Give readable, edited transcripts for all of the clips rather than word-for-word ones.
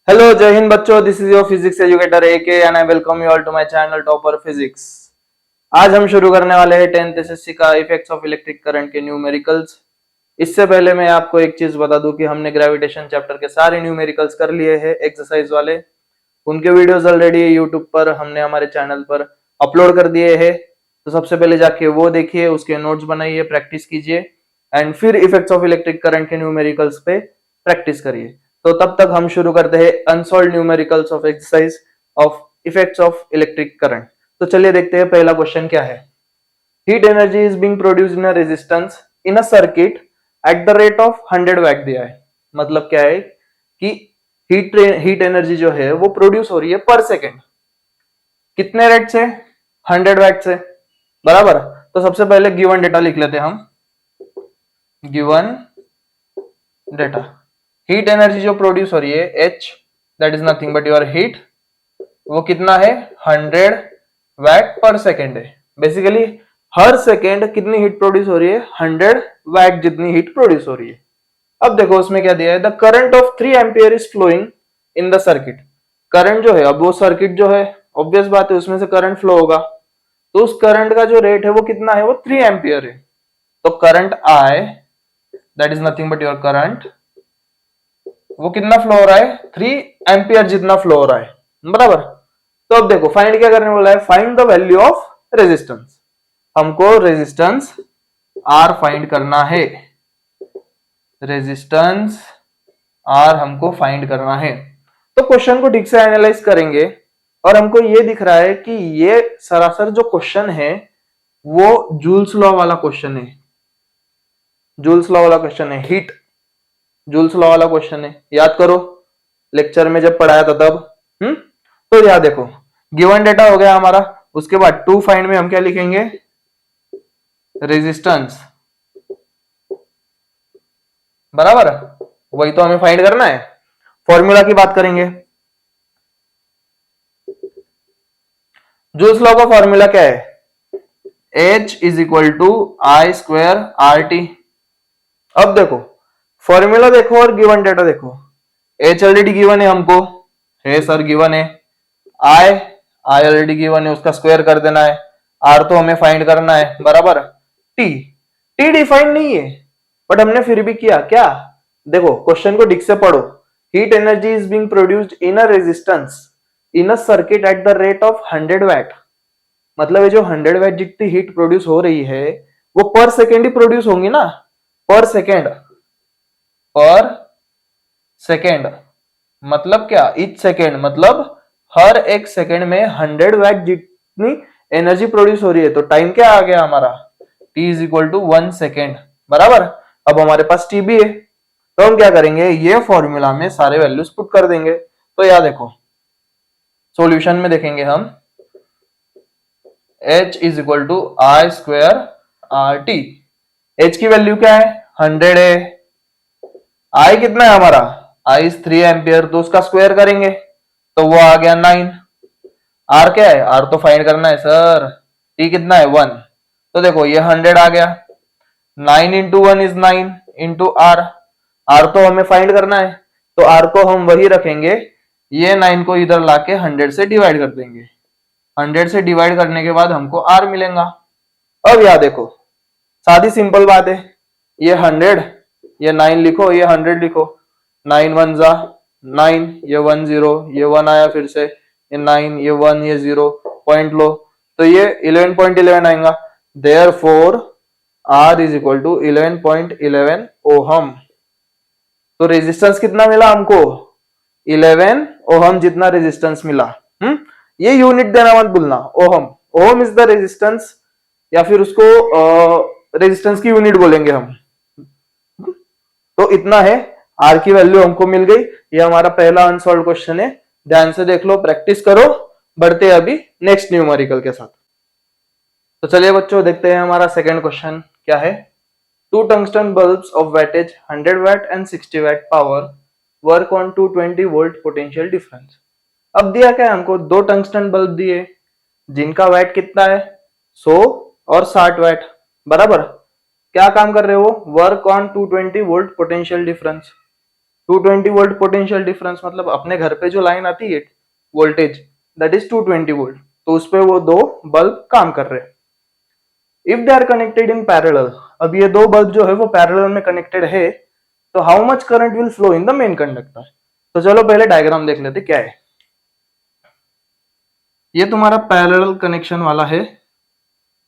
Hello जय हिंद बच्चों, this is your physics educator AK and I welcome you all to my channel topper physics. आज हम शुरू करने वाले हैं 10th SSC का इफेक्ट्स ऑफ इलेक्ट्रिक करंट के न्यूमेरिकल्स। इससे पहले मैं आपको एक चीज बता दूं कि हमने ग्रेविटेशन चैप्टर के सारे न्यूमेरिकल्स कर लिए हैं एक्सरसाइज वाले। उनके वीडियोस ऑलरेडी यूट्यूब पर हमने हमारे चैनल पर अपलोड कर दिए हैं, तो सबसे पहले जाके वो देखिए, उसके नोट्स बनाइए, प्रैक्टिस कीजिए एंड फिर इफेक्ट्स ऑफ इलेक्ट्रिक करंट के न्यूमेरिकल्स पे प्रैक्टिस करिए। तो तब तक हम शुरू करते हैं unsolved numericals of exercise of effects of electric current. तो चलिए देखते हैं पहला क्वेश्चन क्या है। Heat energy is being produced in a resistance in a circuit at the rate of 100 watt दिया है। मतलब क्या है कि हीट एनर्जी जो है वो प्रोड्यूस हो रही है पर सेकेंड कितने रेट से? 100 वैट से, बराबर। तो सबसे पहले गिवन डेटा लिख लेते हैं हम। गिवन डेटा, हीट एनर्जी जो प्रोड्यूस हो रही है H, that is nothing but your heat, वो कितना है? 100 वैट पर सेकेंड है। बेसिकली हर सेकेंड कितनी हीट प्रोड्यूस हो रही है? 100 वैट जितनी हीट प्रोड्यूस हो रही है। अब देखो उसमें क्या दिया है, the current of 3 ampere is flowing in the circuit. Current जो है, अब वो सर्किट जो है ऑब्वियस बात है उसमें से करंट फ्लो होगा, तो उस करंट का जो रेट है वो कितना है? वो 3 एम्पियर है। तो current I, that is nothing but your current, वो कितना फ्लो हो रहा है? 3 एम्पियर जितना फ्लो हो रहा है, बराबर। तो अब देखो फाइंड क्या करने बोला है, find the value of resistance. हमको रेजिस्टेंस R फाइंड करना है, रेजिस्टेंस R हमको फाइंड करना है। तो क्वेश्चन को ठीक से एनालाइज करेंगे और हमको ये दिख रहा है कि ये सरासर जो क्वेश्चन है वो जूल्स लॉ वाला क्वेश्चन है। जूल्स लॉ वाला क्वेश्चन है, हीट जूल्स लॉ वाला क्वेश्चन है, याद करो लेक्चर में जब पढ़ाया था तब। तो याद देखो, गिवन डेटा हो गया हमारा, उसके बाद टू फाइंड में हम क्या लिखेंगे? रेजिस्टेंस, बराबर। वही तो हमें फाइंड करना है। फॉर्मूला की बात करेंगे। जूल्स लॉ का फॉर्मूला क्या है? H is equal to I square R T. अब देखो फॉर्मूला देखो और गिवन डेटा देखो। H ऑलरेडी गिवन है हमको, है सर गिवन है। I ऑलरेडी गिवन है, उसका स्क्वायर कर देना है। R तो हमें फाइंड करना है, बराबर। T डिफाइंड नहीं है बट हमने फिर भी किया क्या? देखो क्वेश्चन को ठीक से पढ़ो। Heat energy is being produced in a resistance in a circuit at the rate of 100 watt. मतलब ये जो 100 वैट जितनी हीट प्रोड्यूस हो रही है वो पर सेकेंड ही प्रोड्यूस होंगी ना, पर सेकेंड। पर सेकेंड मतलब क्या? ईच सेकेंड मतलब हर एक सेकेंड में 100 वैट जितनी एनर्जी प्रोड्यूस हो रही है। तो टाइम क्या आ गया हमारा? T is equal to 1 second, बराबर। अब हमारे पास T भी है, तो हम क्या करेंगे, ये फॉर्मूला में सारे वैल्यूज पुट कर देंगे। तो याद देखो सॉल्यूशन में देखेंगे हम, H is equal to I square R T. H की वैल्यू क्या है? 100 है। I कितना है हमारा? I इज 3 एम्पियर, तो उसका स्क्वायर करेंगे तो वो आ गया 9। R क्या है? R तो फाइंड करना है सर। T कितना है? 1। तो देखो ये 100 आ गया, 9 into 1 is 9 into R। R तो हमें फाइंड करना है, तो R को हम वही रखेंगे, ये 9 को इधर लाके 100 से डिवाइड कर देंगे। 100 से डिवाइड करने के बाद हमको R मिलेगा। अब याद देखो सादी सिंपल बात है, ये 100, ये 9 लिखो, ये 100 लिखो। 9 1 जा 9, ये 1 0, ये 1 आया फिर से, ये 9, ये 1, ये 0, पॉइंट लो तो ये 11.11 आएगा। Therefore R is equal to 11.11 ohm. तो रेजिस्टेंस कितना मिला हमको? 11 ओहम जितना रेजिस्टेंस मिला। ये यूनिट देना मत भूलना, ohm. Ohm is the resistance, या फिर उसको रेजिस्टेंस की यूनिट बोलेंगे हम। तो इतना है, आर की वैल्यू हमको मिल गई। ये हमारा पहला अनसॉल्व क्वेश्चन है, ध्यान से देख लो, प्रैक्टिस करो। बढ़ते अभी नेक्स्ट न्यूमेरिकल के साथ। तो चलिए बच्चों देखते हैं हमारा सेकंड क्वेश्चन क्या है। Two tungsten bulbs of wattage 100 watt and 60 watt power work on 220 volt potential difference. अब दिया क्या है हमको? दो टंगस्टन बल्ब दिए जिनका वैट कितना है? 100 और 60 वैट, बराबर। क्या काम कर रहे हो? Work on 220 volt potential difference. 220 volt potential difference मतलब अपने घर पे जो लाइन आती है वोल्टेज दैट इज 220 वोल्ट, तो उस पे वो दो बल्ब काम कर रहे हैं। If they are connected in parallel, अब ये दो बल्ब जो है वो पैरेलल में कनेक्टेड है, तो how much current will flow in the main conductor. तो चलो पहले डायग्राम देख लेते क्या है। ये तुम्हारा पैरेलल कनेक्शन वाला है,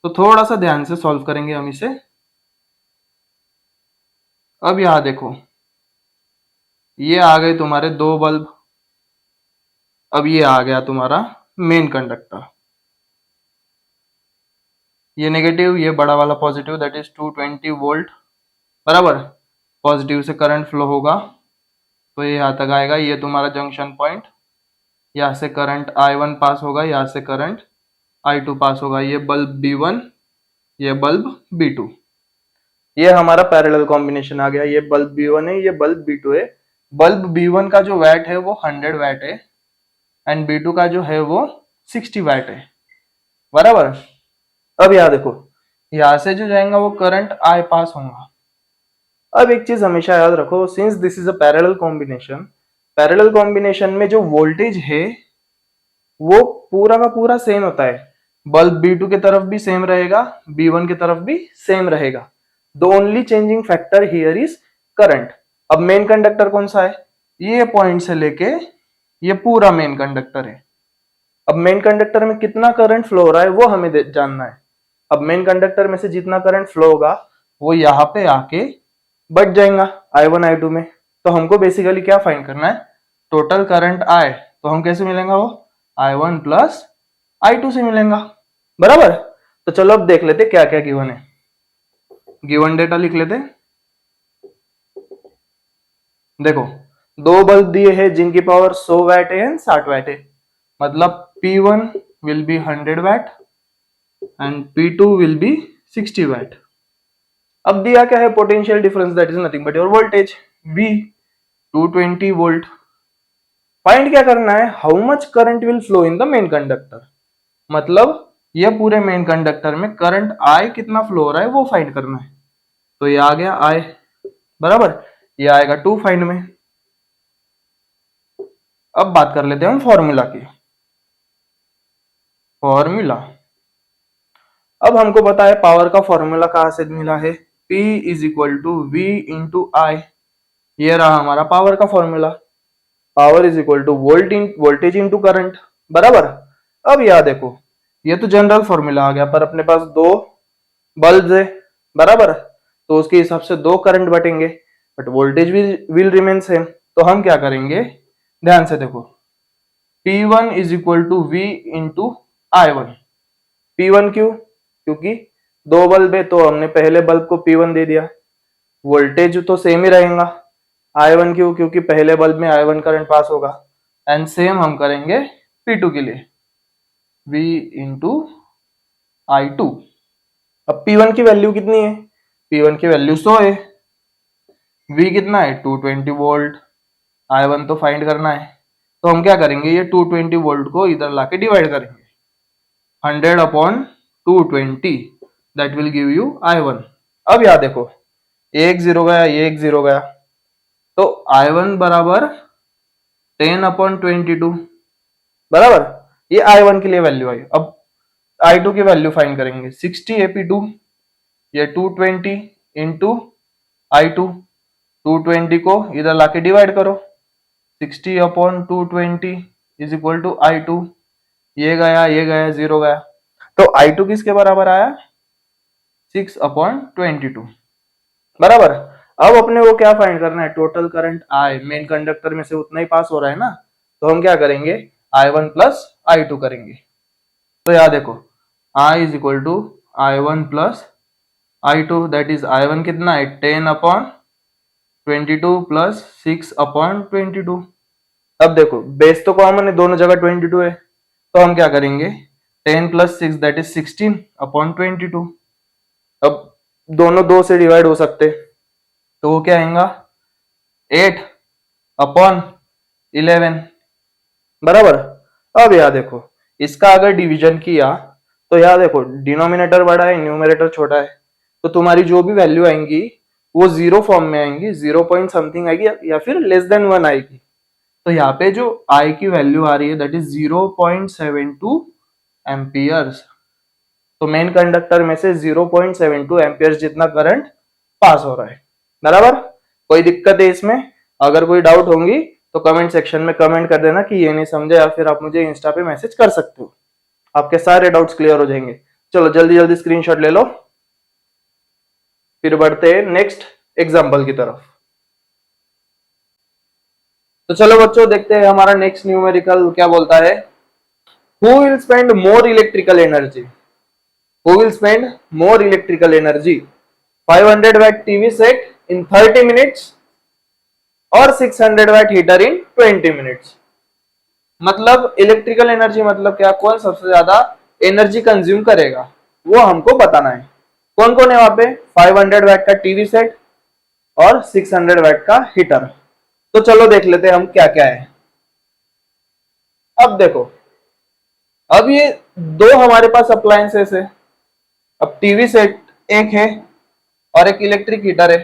तो थोड़ा सा ध्यान से सॉल्व करेंगे हम इसे। अब यहां देखो, ये आ गए तुम्हारे दो बल्ब, अब ये आ गया तुम्हारा मेन कंडक्टर, ये नेगेटिव, ये बड़ा वाला पॉजिटिव, दैट इज 220 वोल्ट, बराबर। पॉजिटिव से करंट फ्लो होगा तो ये यहाँ तक आएगा, ये तुम्हारा जंक्शन पॉइंट, यहाँ से करंट I1 पास होगा, यहाँ से करंट I2 पास होगा, ये बल्ब B1, ये बल्ब B2। ये हमारा पैरेलल कॉम्बिनेशन आ गया, ये बल्ब B1 है, ये बल्ब B2 है। बल्ब B1 का जो वैट है वो 100 वैट है एंड B2 का जो है वो 60 वैट है, बराबर। अब यहाँ देखो, यहाँ से जो जाएगा वो करंट I पास होगा। अब एक चीज हमेशा याद रखो, since this is a parallel combination, parallel combination में जो वोल्टेज है वो पूरा का पूरा सेम होता है। बल्ब B2 की तरफ भी सेम रहेगा, B1 की तरफ भी सेम रहेगा। The only changing factor here is current. अब मेन कंडक्टर कौन सा है, ये पॉइंट से लेके ये पूरा मेन कंडक्टर है। अब मेन कंडक्टर में कितना करंट फ्लो हो रहा है वो हमें जानना है। अब मेन कंडक्टर में से जितना करंट फ्लो होगा वो यहाँ पे आके बच जाएगा I1 I2 में। तो हमको बेसिकली क्या फाइंड करना है, टोटल करंट I। तो हम कैसे मिलेगा वो I1 प्लस I2 से मिलेगा, बराबर। तो चलो अब देख लेते क्या क्या गिवन है, गिवन डेटा लिख लेते। देखो, दो बल्ब दिए हैं जिनकी पावर 100 वैट है एंड 60 वैट है, मतलब P1 will be 100 watt and P2 will be 60 watt. अब दिया क्या है, potential difference that is nothing but your voltage V 220 volt. Find क्या करना है, how much current will flow in the main conductor, मतलब ये पूरे मेन कंडक्टर में करंट I कितना फ्लो हो रहा है वो फाइंड करना है। तो ये आ गया I, बराबर, ये आएगा 2 फाइंड में। अब बात कर लेते हैं हम फॉर्मूला की। फॉर्मूला, अब हमको पता है पावर का फॉर्मूला कहां से मिला है, P is equal to V into I। ये रहा हमारा पावर का formula, power is equal to voltage into current, बराबर। अब यह देखो, ये तो जनरल फॉर्मूला आ गया, पर अपने पास दो बल्ब है, बराबर, तो उसके हिसाब से दो करंट बटेंगे, but voltage will remain same. तो हम क्या करेंगे, ध्यान से देखो, P1 is equal to V into I1। P1 क्यों, क्योंकि दो बल्ब है तो हमने पहले बल्ब को P1 दे दिया, वोल्टेज तो सेम ही रहेगा। I1 क्यों, क्योंकि पहले बल्ब में I1 करंट पास होगा, एंड सेम हम करेंगे P2 के लिए, V इंटू I2। अब P1 की वैल्यू कितनी है, P1 की वैल्यू 100 है, V कितना है 220 वोल्ट, I1 तो फाइंड करना है। तो हम क्या करेंगे, ये 220 वोल्ट को इधर लाके डिवाइड करेंगे, 100 upon 220, that will give you I1। अब याद देखो, ये एक जीरो गया, ये एक जीरो गया, तो I1 बराबर 10 अपॉन 22, बराबर। ये I1 के लिए वैल्यू आई। अब I2 की वैल्यू फाइंड करेंगे, 60 AP2, ये 220 इंटू I2, 220 को इधर लाके डिवाइड करो, 60 upon 220 is equal to I2, ये गया जीरो गया, तो I2 किसके बराबर आया, 6 अपॉन 22, बराबर। अब अपने को क्या फाइंड करना है, total current I main conductor में से उतना ही पास हो रहा है ना, तो हम क्या करेंगे, I1 प्लस I2 करेंगे। तो याद देखो, I is equal to I1 plus I2, that is I1 कितना है 10 अपॉन 22 प्लस 6 अपॉन 22। अब देखो, बेस तो कॉमन है, दोनों जगह 22 है, तो हम क्या करेंगे, 10 प्लस 6 दैट इज 16 अपॉन 22। अब दोनों दो से डिवाइड हो सकते, तो वो क्या आएगा 8 अपॉन 11, बराबर। अब यह देखो, इसका अगर डिवीजन किया तो यह देखो डिनोमिनेटर बड़ा है न्यूमरेटर छोटा है, तो तुम्हारी जो भी वैल्यू आएंगी वो जीरो फॉर्म में आएंगी, 0 पॉइंट समथिंग आएगी या फिर लेस देन 1 आएगी। तो यहाँ पे जो आई की वैल्यू आ रही है दैट इज 0.72 एम्पियर्स। तो मेन कंडक्टर में से 0.72 एम्पियर्स जितना करंट पास हो रहा है। बराबर, कोई दिक्कत है इसमें? अगर कोई डाउट होंगी तो कमेंट सेक्शन में कमेंट कर देना कि ये नहीं समझे, या फिर आप मुझे इंस्टा पे मैसेज कर सकते हो, आपके सारे डाउट्स क्लियर हो जाएंगे। चलो जल्दी जल्दी स्क्रीनशॉट ले लो, फिर बढ़ते हैं नेक्स्ट एग्जांपल की तरफ। तो चलो बच्चों देखते हैं हमारा नेक्स्ट न्यूमेरिकल क्या बोलता है। Who will spend more electrical energy? Who will spend more electrical energy? 500 watt TV set in 30 minutes और 600 watt हीटर इन 20 मिनट्स। मतलब इलेक्ट्रिकल एनर्जी मतलब क्या, कौन सबसे ज्यादा एनर्जी कंज्यूम करेगा वो हमको बताना है। कौन कौन है वहां पे? 500 watt का टीवी सेट और 600 watt का हीटर। तो चलो देख लेते हैं हम क्या क्या है। अब देखो, अब ये दो हमारे पास अप्लायंसेस है। अब टीवी सेट एक है और एक इलेक्ट्रिक हीटर है।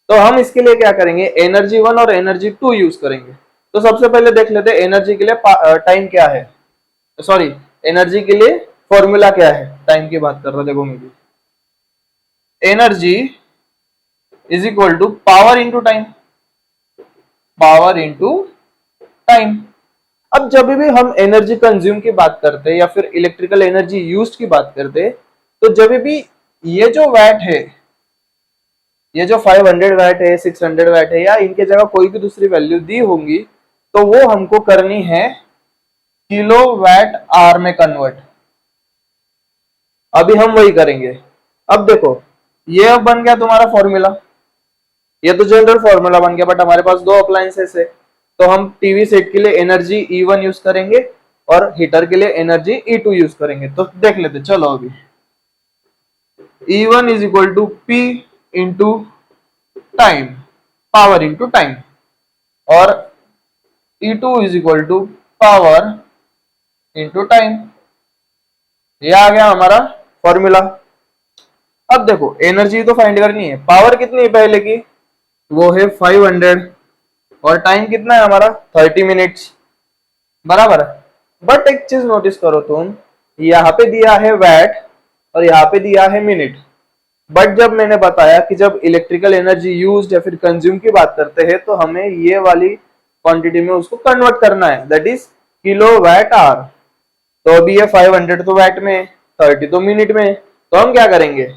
तो हम इसके लिए क्या करेंगे, एनर्जी 1 और एनर्जी 2 यूज करेंगे। तो सबसे पहले देख लेते हैं एनर्जी के लिए टाइम क्या है, सॉरी एनर्जी के लिए फॉर्मूला क्या है। टाइम की बात कर रहा, देखो मैं भी, energy is equal to power into time, power into time. अब जब भी हम एनर्जी कंज्यूम की बात करते हैं या फिर इलेक्ट्रिकल एनर्जी यूज की बात करते हैं, तो जब भी ये जो वैट है, ये जो 500 वैट है, 600 वैट है, या इनके जगह कोई भी दूसरी वैल्यू दी होंगी, तो वो हमको करनी है किलो वैट आवर में कन्वर्ट। अभी हम वही करेंगे। अब देखो, ये अब बन गया तुम्हारा फॉर्मूला, ये तो जनरल फॉर्मूला बन गया, बट हमारे पास दो अप्लायंसेस है। तो हम टीवी सेट के लिए एनर्जी E1 यूज करेंगे और हीटर के लिए एनर्जी E2 यूज करेंगे। तो देख लेते, चलो अभी E1 is equal to P into time, power into time, और E2 is equal to power into time. ये आ गया हमारा फॉर्मूला। अब देखो एनर्जी तो फाइंड करनी है, पावर कितनी है पहले की, वो है 500, और टाइम कितना है हमारा 30 मिनट्स, बराबर। बट एक चीज नोटिस करो तुम, यहाँ पे दिया है वैट और यहाँ पे दिया है मिनट। बट जब मैंने बताया कि जब इलेक्ट्रिकल एनर्जी यूज या फिर कंज्यूम की बात करते हैं, तो हमें ये वाली क्वांटिटी में उसको कन्वर्ट करना है, that is kilo VAT our. तो अभी ये 500 तो वैट में, 30 तो मिनट में। तो हम क्या करेंगे,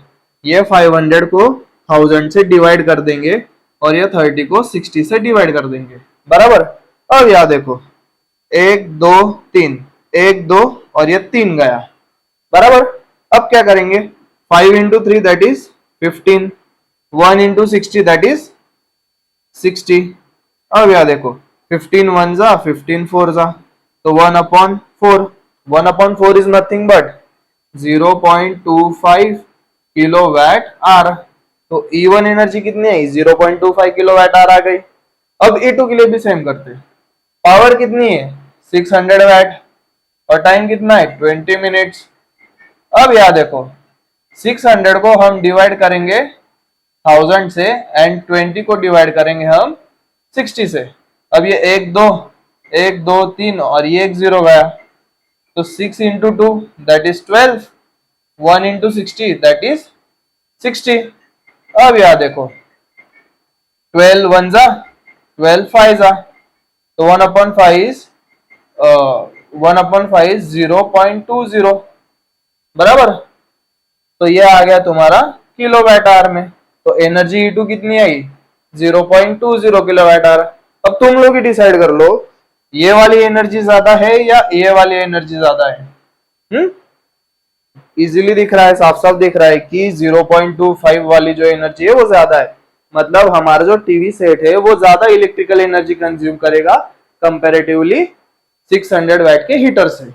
ये 500 को 1000 से डिवाइड कर देंगे और ये 30 को 60 से डिवाइड कर देंगे, बराबर। अब यहाँ देखो, 1 2 3, 1 2 और ये 3 गया, बराबर। अब क्या करेंगे, 5 into 3 that is 15, 1 into 60 that is 60। अब यहाँ देखो, 15 1 जा, 15 4 जा, तो 1/4, 1/4 is nothing but 0.25 kilo watt hour. तो E1 एनर्जी कितनी है, 0.25 किलो वैट आर आ गई। अब E2 के लिए भी सेम करते हैं। पावर कितनी है, 600 वैट, और टाइम कितना है 20 मिनट्स। अब यहाँ देखो, 600 को हम डिवाइड करेंगे 1000 से एंड 20 को डिवाइड करेंगे हम 60 से। अब ये 1 2 1 2 3 और ये 1 0 गया, तो 6 into 2 that is 12, 1 into 60 that is 60। अब यहाँ देखो, 12 1 जा, 12 5 जा, तो 1/5 इज 1/5 इज 0.20, बराबर। तो ये आ गया तुम्हारा किलो वैट आवर में। तो एनर्जी E2 कितनी आई, 0.20 किलो वैट आवर। अब तुम लोग ही डिसाइड कर लो, ये वाली एनर्जी ज्यादा है या ये वाली एनर्जी ज्यादा है। इजीली दिख रहा है, साफ साफ दिख रहा है कि 0.25 वाली जो एनर्जी है वो ज्यादा है। मतलब हमारा जो टीवी सेट है वो ज्यादा इलेक्ट्रिकल एनर्जी कंज्यूम करेगा कंपैरेटिवली 600 वैट के हीटर से।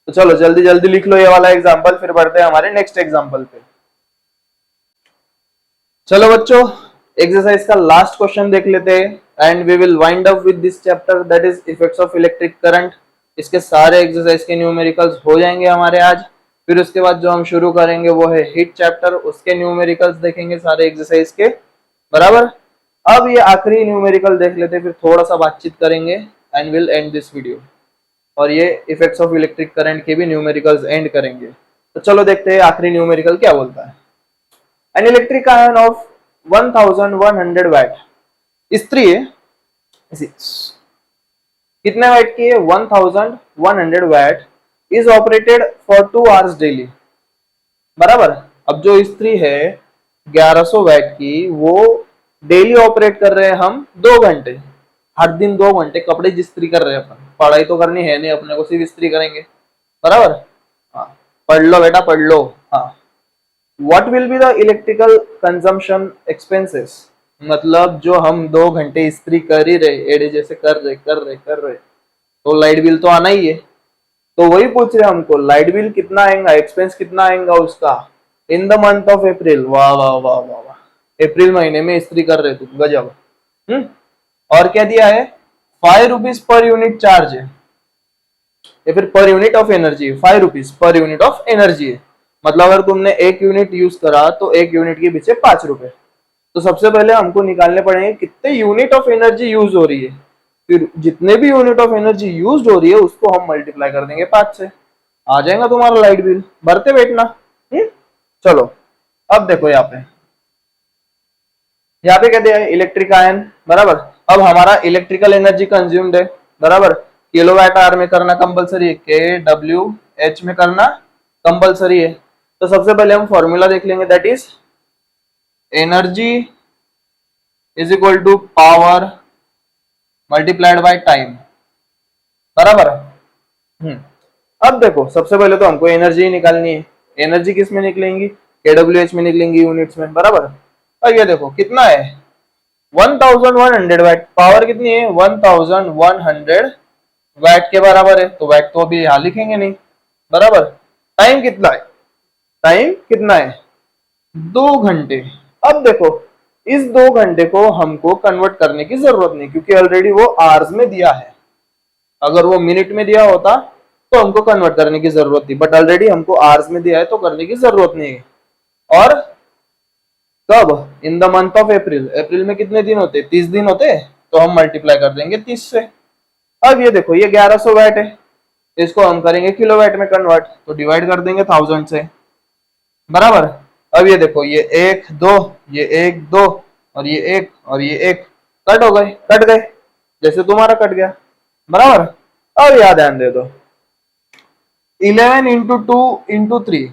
तो चलो जल्दी जल्दी लिख लो ये वाला एग्जांपल, फिर बढ़ते हैं हमारे नेक्स्ट एग्जांपल पे। चलो बच्चों, एक्सरसाइज का लास्ट क्वेश्चन देख लेते हैं and we will wind up with this chapter, that is effects of electric current. इसके सारे एक्सरसाइज के न्यूमेरिकल्स हो जाएंगे हमारे आज। फिर उसके बाद जो हम शुरू करेंगे वो है हीट चैप्टर, उसके न्यूमेरिकल्स देखेंगे सारे एक्सरसाइज के, बराबर। अब ये आखिरी न्यूमेरिकल देख लेते हैं, फिर थोड़ा सा बातचीत करेंगे and will and this video. और ये इफेक्ट्स ऑफ इलेक्ट्रिक करंट के भी न्यूमेरिकल्स एंड करेंगे। तो चलो देखते हैं आखिरी न्यूमेरिकल क्या बोलता है। An electric iron of 1100 watt, स्त्री है, कितने वैट की है, 1100 watt, is operated for 2 hours daily, बराबर। अब जो स्त्री है 1100 वैट की, वो डेली ऑपरेट कर रहे हैं हम 2 घंटे, हर दिन 2 घंटे कपड़े इस्त्री कर रहे हैं। अपन पढ़ाई तो करनी है नहीं अपने को, सिर्फ इस्त्री करेंगे, बराबर। हाँ, पढ़ लो बेटा पढ़ लो। हाँ, what will be the electrical consumption expenses, मतलब जो हम 2 घंटे इस्त्री कर ही रहे, एडे जैसे कर रहे तो लाइट बिल तो आना ही है। तो वही पूछ रहे हमको लाइट बिल कितना आएगा, एक्सपेंस कितना आएगा उसका, इन द मंथ ऑफ अप्रैल। वाह वाह वाह वाह वाह, अप्रैल महीने में इस्त्री कर रहे तुम, गजब। और क्या दिया है, 5 रुपीज पर यूनिट चार्ज है, या फिर per unit of energy, 5 rupees per unit of energy है। मतलब अगर तुमने 1 यूनिट यूज करा तो 1 यूनिट के पीछे 5 रुपए। तो सबसे पहले हमको निकालने पड़ेंगे कितने यूनिट ऑफ एनर्जी यूज हो रही है, फिर जितने भी यूनिट ऑफ एनर्जी यूज हो रही है उसको हम मल्टीप्लाई कर देंगे 5 से, आ जाएगा तुम्हारा लाइट बिल, भरते बैठना। चलो अब देखो यहाँ पे क्या दिया है, इलेक्ट्रिक आयन, बराबर। अब हमारा इलेक्ट्रिकल एनर्जी कंज्यूम्ड है, बराबर, किलोवाट आवर में करना कंपलसरी है, के डब्ल्यू एच में करना कंपलसरी है। तो सबसे पहले हम फॉर्मूला देख लेंगे, that is energy is equal to power multiplied by time, बराबर। अब देखो सबसे पहले तो हमको एनर्जी निकालनी है। एनर्जी किस में निकलेंगी, केडब्ल्यूएच में निकलेंगी, यूनिट्स में, बराबर। अब ये देखो कितना है, 1100 वैट, पावर कितनी है 1100 वैट के बराबर है, तो वैट तो अभी यहां लिखेंगे नहीं, बराबर। टाइम कितना है, टाइम कितना है 2 घंटे। अब देखो इस 2 घंटे को हमको कन्वर्ट करने की जरूरत नहीं, क्योंकि ऑलरेडी वो आवर्स में दिया है। अगर वो मिनट में दिया होता तो हमको कन्वर्ट करने की जरूरत थी, बट ऑलरेडी हमको आवर्स में दिया है तो करने की जरूरत नहीं है। और कब, in the month of April, अप्रैल में कितने दिन होते, 30 दिन होते, तो हम मल्टीप्लाई कर देंगे 30 से। अब ये देखो ये 1100 वैट है, इसको हम करेंगे किलोवाट में कन्वर्ट, तो डिवाइड कर देंगे 1000 से, बराबर। अब ये देखो ये 1 2, ये 1 2 और ये 1 और ये 1 कट हो गए, कट गए जैसे तुम्हारा कट गया, बराबर। अब याद ध्यान दे दो, 11 इंटू 2 इंटू 3,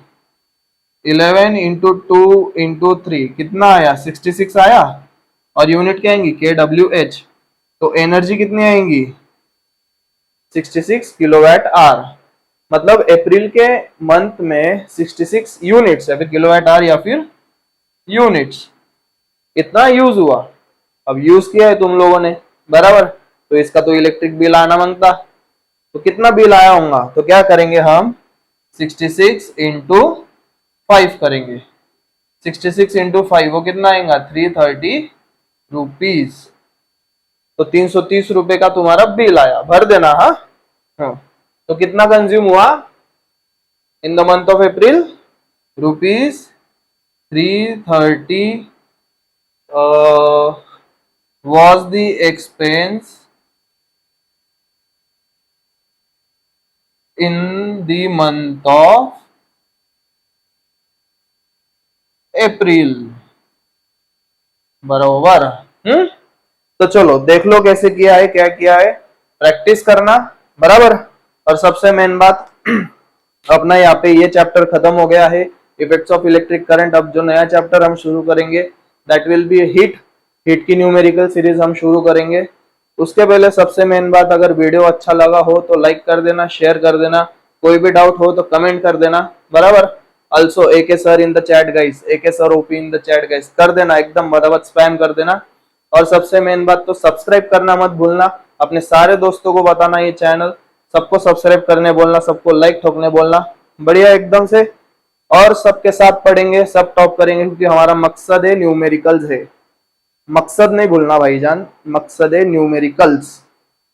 11 इंटू 2 इंटू 3 कितना आया, 66 आया। और यूनिट क्या आएंगी, के डब्ल्यू एच, तो एनर्जी कितनी आएंगी 66 किलोवाट आवर। मतलब अप्रैल के मंथ में 66 यूनिट्स, या फिर किलोवाट आवर या फिर यूनिट्स, इतना यूज हुआ। अब यूज किया है तुम लोगों ने, बराबर, तो इसका तो इलेक्ट्रिक बिल आना मांगता, तो कितना बिल आया होगा, तो क्या करेंगे हम 66 इंटू 5 करेंगे, 66 इंटू 5 वो कितना आएगा 330 रुपीज, तो 330 रुपए का तुम्हारा बिल आया, भर देना। हाँ, तो कितना कंज्यूम हुआ इन the month of April, rupees 330 was the expense in the month of April, बराबर। तो चलो देख लो कैसे किया है, क्या किया है, प्रैक्टिस करना, बराबर। और सबसे मेन बात अपना यहाँ पे ये चैप्टर खत्म हो गया है, इफेक्ट्स ऑफ इलेक्ट्रिक करंट। अब जो नया चैप्टर हम शुरू करेंगे that will be heat, heat की न्यूमेरिकल सीरीज हम शुरू करेंगे। उसके पहले सबसे मेन बात, अगर वीडियो अच्छा लगा हो तो लाइक कर देना, शेयर कर देना, कोई भी डाउट हो तो कमेंट कर देना, बराबर। Also AK sir in the chat guys, AK sir OP in the chat guys कर देना, एकदम बराबर स्पैम कर देना। और सबसे मेन बात तो सब्सक्राइब करना मत भूलना, अपने सारे दोस्तों को बताना ये चैनल, सबको सब्सक्राइब करने बोलना, सबको लाइक ठोकने बोलना, बढ़िया एकदम से। और सबके साथ पढ़ेंगे, सब टॉप करेंगे, क्योंकि हमारा मकसद है न्यूमेरिकल्स है, मकसद नहीं भूलना भाईजान, मकसद है न्यूमेरिकल्स।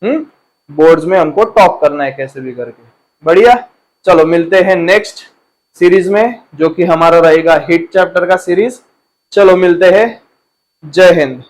बोर्ड्स में हमको टॉप करना है कैसे भी करके, बढ़िया। चलो मिलते हैं नेक्स्ट सीरीज में, जो कि हमारा रहेगा हिट चैप्टर का सीरीज। चलो मिलते हैं, जय हिंद।